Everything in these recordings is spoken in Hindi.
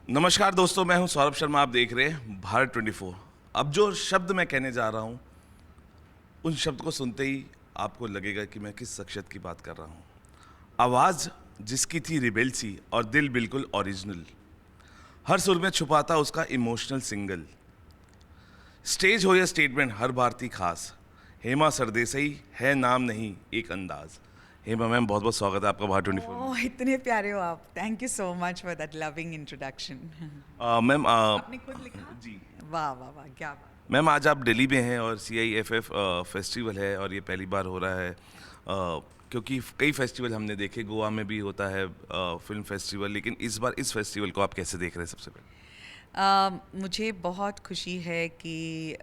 नमस्कार दोस्तों, मैं हूं सौरभ शर्मा। आप देख रहे हैं भारत 24। अब जो शब्द मैं कहने जा रहा हूं, उन शब्द को सुनते ही आपको लगेगा कि मैं किस शख्सियत की बात कर रहा हूं। आवाज़ जिसकी थी रिबेल सी और दिल बिल्कुल ओरिजिनल, हर सुर में छुपा था उसका इमोशनल सिंगल। स्टेज हो या स्टेटमेंट, हर भारतीय खास। हेमा सरदेसाई है नाम नहीं एक अंदाज। हेमा मैम, बहुत बहुत स्वागत है आपका भारत 24 में। ओह, इतने प्यारे हो आप। Thank you so much for that loving introduction. Ma'am आपने खुद लिखा? जी वाह वाह वाह, क्या बात। मैम, आज आप दिल्ली में हैं और CIFF फेस्टिवल है और ये पहली बार हो रहा है, क्योंकि कई फेस्टिवल हमने देखे, गोवा में भी होता है फिल्म फेस्टिवल, लेकिन इस बार इस फेस्टिवल को आप कैसे देख रहे हैं? सबसे पहले मुझे बहुत खुशी है कि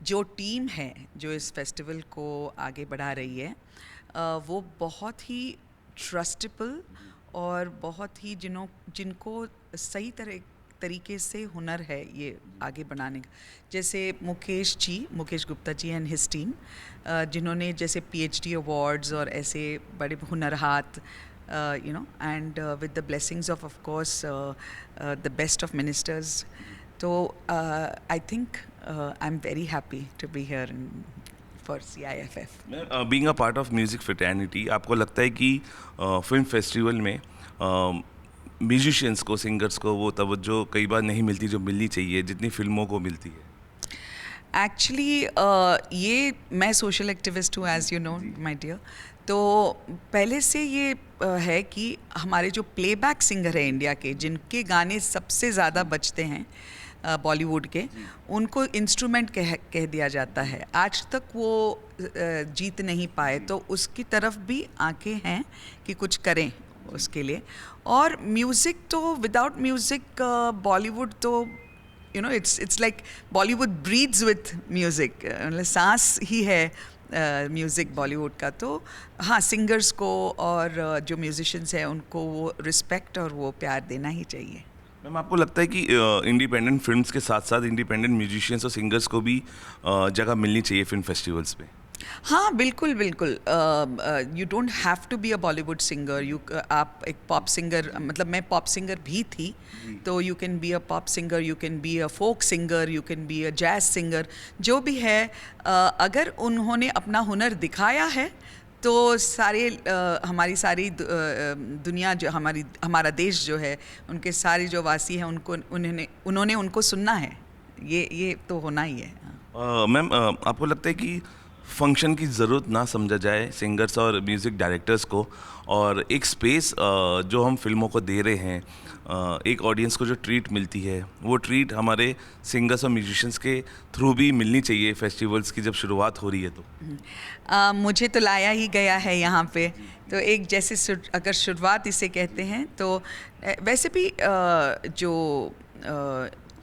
जो टीम है जो इस फेस्टिवल को आगे बढ़ा रही है, वो बहुत ही ट्रस्टेबल और बहुत ही जिनको सही तरीके से हुनर है ये आगे बढ़ाने का। जैसे Mukesh Gupta ji and his team, जिन्होंने जैसे PhD अवार्ड्स और ऐसे बड़े हुनर हाथ, and with the blessings of course, the best of ministers. So I think I'm very happy to be here for CIFF. Being a part of music fraternity, आपको लगता है कि फिल्म फेस्टिवल में म्यूजिशियंस को, सिंगर्स को वो तवज्जो कई बार नहीं मिलती जो मिलनी चाहिए, जितनी फिल्मों को मिलती है? एक्चुअली ये मैं सोशल एक्टिविस्ट हूँ, as you know my dear. तो पहले से ये है कि हमारे जो प्लेबैक सिंगर है इंडिया के, जिनके गाने सबसे ज़्यादा बजते हैं बॉलीवुड के, उनको इंस्ट्रूमेंट कह दिया जाता है। आज तक वो जीत नहीं पाए, तो उसकी तरफ भी आंखें हैं कि कुछ करें उसके लिए। और म्यूज़िक तो, विदाउट म्यूज़िक बॉलीवुड तो it's like Bollywood breathes with music, मतलब सांस ही है म्यूज़िक बॉलीवुड का। तो हाँ, सिंगर्स को और जो म्यूजिशियंस हैं उनको वो रिस्पेक्ट और वो प्यार देना ही चाहिए। मैम, आपको लगता है कि इंडिपेंडेंट फिल्म्स के साथ साथ इंडिपेंडेंट म्यूजिशियंस और सिंगर्स को भी जगह मिलनी चाहिए फिल्म फेस्टिवल्स पे? हाँ, बिल्कुल बिल्कुल। You don't have to be a Bollywood singer. आप एक पॉप सिंगर, मतलब मैं पॉप सिंगर भी थी, तो you can be a pop singer, you can be a folk singer, you can be a jazz singer. जो भी है, अगर उन्होंने अपना हुनर दिखाया है तो हमारी सारी दुनिया, जो हमारा देश जो है, उनके सारे जो वासी हैं, उन्होंने उनको सुनना है। ये तो होना ही है। मैम, आपको लगता है कि फंक्शन की ज़रूरत ना समझा जाए सिंगर्स और म्यूज़िक डायरेक्टर्स को, और एक स्पेस जो हम फिल्मों को दे रहे हैं, एक ऑडियंस को जो ट्रीट मिलती है, वो ट्रीट हमारे सिंगर्स और म्यूजिशियंस के थ्रू भी मिलनी चाहिए फेस्टिवल्स की जब शुरुआत हो रही है तो? मुझे तो लाया ही गया है यहाँ पे, तो एक जैसे अगर शुरुआत इसे कहते हैं तो वैसे भी जो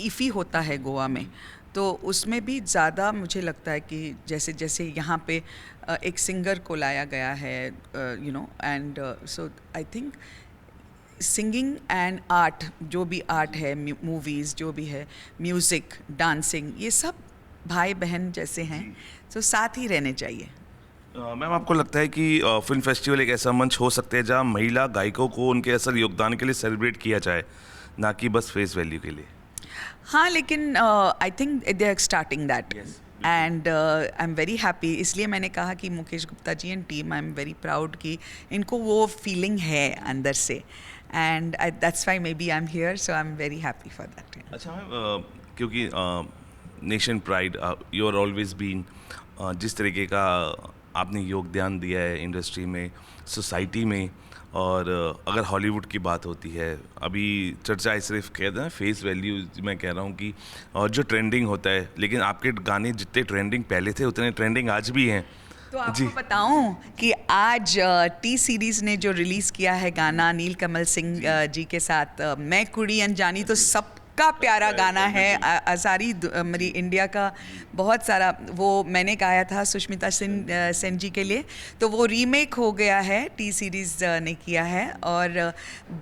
ईफ़ी होता है गोवा में, तो उसमें भी ज़्यादा मुझे लगता है कि जैसे जैसे यहाँ पे एक सिंगर को लाया गया है, and so I think singing and art, जो भी आर्ट है, मूवीज़ जो भी है, म्यूज़िक, डांसिंग, ये सब भाई बहन जैसे हैं, तो साथ ही रहने चाहिए। मैम, आपको लगता है कि फिल्म फेस्टिवल एक ऐसा मंच हो सकता है जहाँ महिला गायकों को उनके असल योगदान के लिए सेलिब्रेट किया जाए, ना कि बस फेस वैल्यू के लिए? हाँ, लेकिन I think they are starting that, and I am very happy. इसलिए मैंने कहा कि Mukesh Gupta ji and team, I am very proud कि इनको वो फीलिंग है अंदर से, and that's why maybe I am here, so I am very happy for that. अच्छा मैम, क्योंकि nation pride, you are always been, जिस तरीके का आपने योगदान दिया है इंडस्ट्री में, सोसाइटी में, और अगर हॉलीवुड की बात होती है, अभी चर्चा सिर्फ कहते हैं फेस वैल्यू, मैं कह रहा हूँ कि जो ट्रेंडिंग होता है, लेकिन आपके गाने जितने ट्रेंडिंग पहले थे उतने ट्रेंडिंग आज भी हैं। तो आपको बताऊं कि आज टी सीरीज़ ने जो रिलीज़ किया है गाना नीलकमल सिंह जी के साथ, मैं कुड़ी अनजानी, तो सब सबका प्यारा गाना है। सारी मेरी इंडिया का बहुत सारा वो मैंने गाया था सुष्मिता सेन जी के लिए, तो वो रीमेक हो गया है, टी सीरीज़ ने किया है और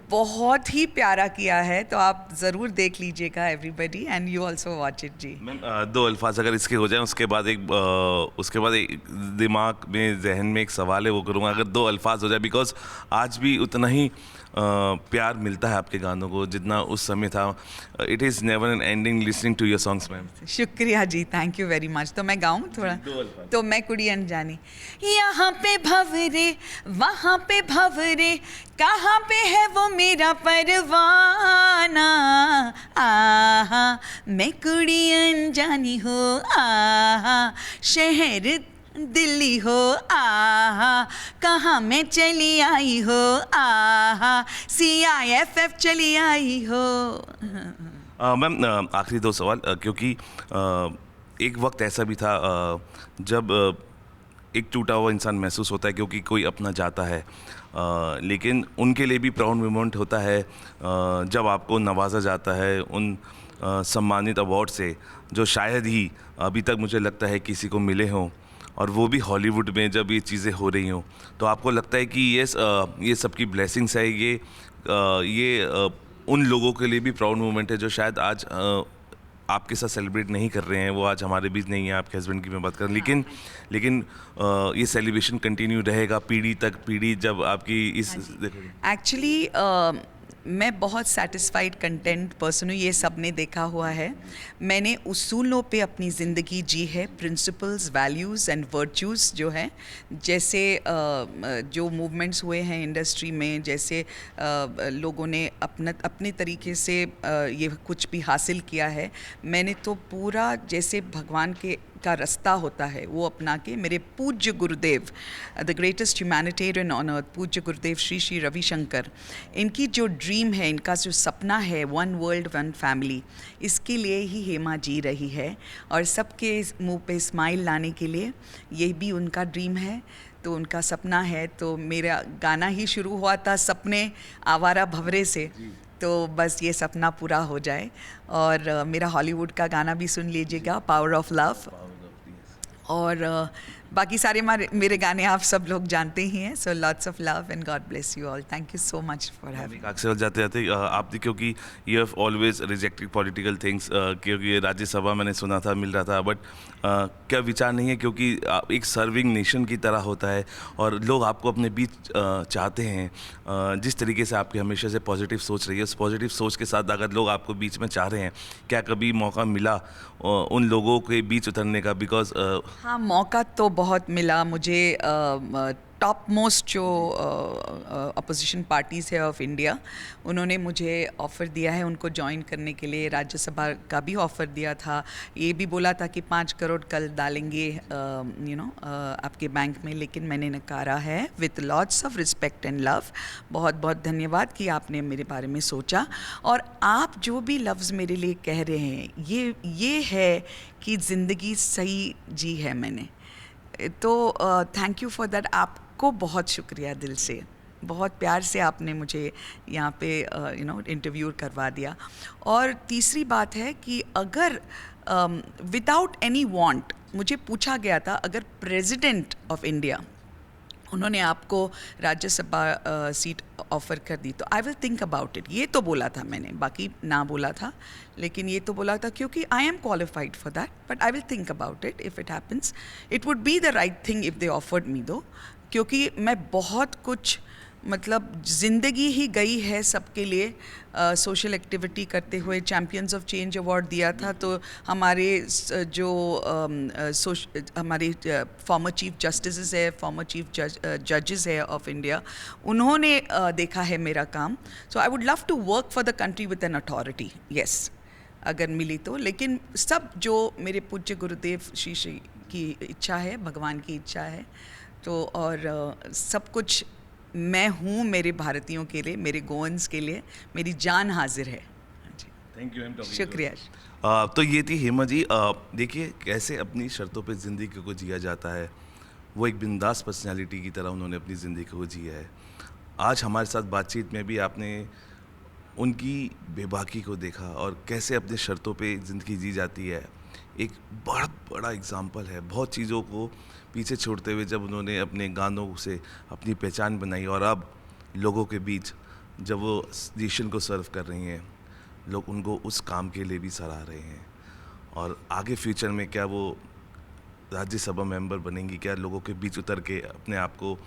बहुत ही प्यारा किया है, तो आप ज़रूर देख लीजिएगा everybody and you also watch it जी। मैम दो अल्फाज अगर इसके हो जाएं, उसके बाद एक दिमाग में जहन में एक सवाल है वो करूँगा, अगर दो अल्फाज हो जाए, बिकॉज आज भी उतना ही प्यार मिलता है आपके गानों को जितना उस समय था। It is never an ending listening to your songs ma'am. शुक्रिया जी, थैंक यू वेरी मच। तो मैं गाऊं थोड़ा? दो अल्फाज। तो मैं कुड़ी अनजानी, यहाँ पे भंवरे वहाँ पे भंवरे, कहाँ पे है वो मेरा परवाना, आहा मैं कुड़ी अनजानी हो, आहा शहर दिल्ली हो, आहा कहाँ मैं चली आई हो, आहा CIFF चली आई हो। मैम आखिरी दो सवाल, क्योंकि एक वक्त ऐसा भी था जब एक टूटा हुआ इंसान महसूस होता है क्योंकि कोई अपना जाता है, लेकिन उनके लिए भी प्राउड मोमेंट होता है जब आपको नवाजा जाता है उन सम्मानित अवार्ड से जो शायद ही अभी तक मुझे लगता है किसी को मिले हों, और वो भी हॉलीवुड में जब ये चीज़ें हो रही हों, तो आपको लगता है कि ये सबकी ब्लेसिंग्स है, ये उन लोगों के लिए भी प्राउड मोमेंट है जो शायद आज आपके साथ सेलिब्रेट नहीं कर रहे हैं, वो आज हमारे बीच नहीं है, आपके हस्बैंड की मैं बात कर रहा हूँ, लेकिन ये सेलिब्रेशन कंटिन्यू रहेगा पीढ़ी तक पीढ़ी जब आपकी इस एक्चुअली मैं बहुत सेटिस्फाइड कंटेंट पर्सन हूँ, ये सब ने देखा हुआ है। मैंने उसूलों पे अपनी ज़िंदगी जी है, प्रिंसिपल्स, वैल्यूज़ एंड वर्च्यूज़ जो हैं, जैसे जो मूवमेंट्स हुए हैं इंडस्ट्री में, जैसे लोगों ने अपने तरीके से ये कुछ भी हासिल किया है, मैंने तो पूरा जैसे भगवान का रास्ता होता है वो अपना के, मेरे पूज्य गुरुदेव, the greatest humanitarian on earth, पूज्य गुरुदेव श्री श्री रविशंकर, इनकी जो ड्रीम है, इनका जो सपना है, वन वर्ल्ड वन फैमिली, इसके लिए ही हेमा जी रही है, और सबके मुंह पे स्माइल लाने के लिए ये भी उनका ड्रीम है, तो उनका सपना है। तो मेरा गाना ही शुरू हुआ था सपने आवारा भंवरे से, तो बस ये सपना पूरा हो जाए। और मेरा हॉलीवुड का गाना भी सुन लीजिएगा, पावर ऑफ लव, और बाकी सारे मेरे गाने आप सब लोग जानते ही हैं। So lots of love and God bless you all. Thank you so much for having. अक्सर जाते जाते आपने, क्योंकि you have always rejected political things, क्योंकि राज्यसभा मैंने सुना था मिल रहा था, बट क्या विचार नहीं है, क्योंकि एक सर्विंग नेशन की तरह होता है और लोग आपको अपने बीच चाहते हैं, जिस तरीके से आपकी हमेशा से पॉजिटिव सोच रही है, उस पॉजिटिव सोच के साथ अगर लोग आपको बीच में चाह रहे हैं, क्या कभी मौका मिला उन लोगों के बीच उतरने का? बिकॉज हाँ, मौका तो बहुत मिला मुझे। टॉप मोस्ट जो अपोजिशन पार्टीज़ है ऑफ इंडिया, उन्होंने मुझे ऑफ़र दिया है उनको ज्वाइन करने के लिए। राज्यसभा का भी ऑफ़र दिया था, ये भी बोला था कि 5 करोड़ कल डालेंगे आपके बैंक में, लेकिन मैंने नकारा है with lots of respect and love. बहुत बहुत धन्यवाद कि आपने मेरे बारे में सोचा, और आप जो भी लफ्ज़ मेरे लिए कह रहे हैं, ये है कि ज़िंदगी सही जी है मैंने। तो थैंक यू फॉर दैट। आपको बहुत शुक्रिया दिल से, बहुत प्यार से आपने मुझे यहाँ पे इंटरव्यू करवा दिया। और तीसरी बात है कि अगर विदाउट एनी वांट मुझे पूछा गया था, अगर प्रेसिडेंट ऑफ इंडिया उन्होंने आपको राज्यसभा सीट ऑफ़र कर दी, तो I will think about it. ये तो बोला था मैंने, बाकी ना बोला था, लेकिन ये तो बोला था क्योंकि I am qualified for that, but I will think about it if it happens. It would be the right thing if they offered me दो, क्योंकि मैं बहुत कुछ मतलब ज़िंदगी ही गई है सबके लिए सोशल एक्टिविटी करते हुए। चैम्पियंस ऑफ चेंज अवार्ड दिया था, तो हमारे जो हमारे फॉर्मर चीफ जस्टिस है, फॉर्मर चीफ जजेस है ऑफ इंडिया, उन्होंने देखा है मेरा काम। So I would love to work for the country with an authority, yes, अगर मिली तो। लेकिन सब जो मेरे पूज्य गुरुदेव श्री श्री की इच्छा है, भगवान की इच्छा है, तो और सब कुछ मैं हूँ मेरे भारतीयों के लिए, मेरे गोवंस के लिए, मेरी जान हाजिर है जी। थैंक यू मैम, शुक्रिया। तो ये थी हेमा जी। देखिए कैसे अपनी शर्तों पे ज़िंदगी को जिया जाता है, वो एक बिंदास पर्सनालिटी की तरह उन्होंने अपनी ज़िंदगी को जिया है। आज हमारे साथ बातचीत में भी आपने उनकी बेबाकी को देखा और कैसे अपने शर्तों पे ज़िंदगी जी जाती है, एक बहुत बड़ा एग्जाम्पल है। बहुत चीज़ों को पीछे छोड़ते हुए जब उन्होंने अपने गानों से अपनी पहचान बनाई और अब लोगों के बीच जब वो नेशन को सर्व कर रही हैं, लोग उनको उस काम के लिए भी सराह रहे हैं। और आगे फ्यूचर में क्या वो राज्यसभा मेंबर बनेंगी, क्या लोगों के बीच उतर के अपने आप को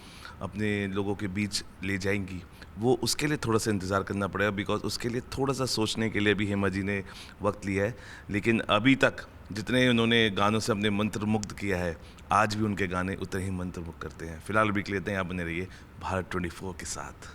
अपने लोगों के बीच ले जाएंगी, वो उसके लिए थोड़ा सा इंतज़ार करना पड़ेगा, बिकॉज उसके लिए थोड़ा सा सोचने के लिए भी हेमा जी ने वक्त लिया है। लेकिन अभी तक जितने उन्होंने गानों से अपने मंत्रमुग्ध किया है, आज भी उनके गाने उतने ही मंत्रमुग्ध करते हैं। फिलहाल भी लेते हैं, आप बने रहिए भारत 24 के साथ।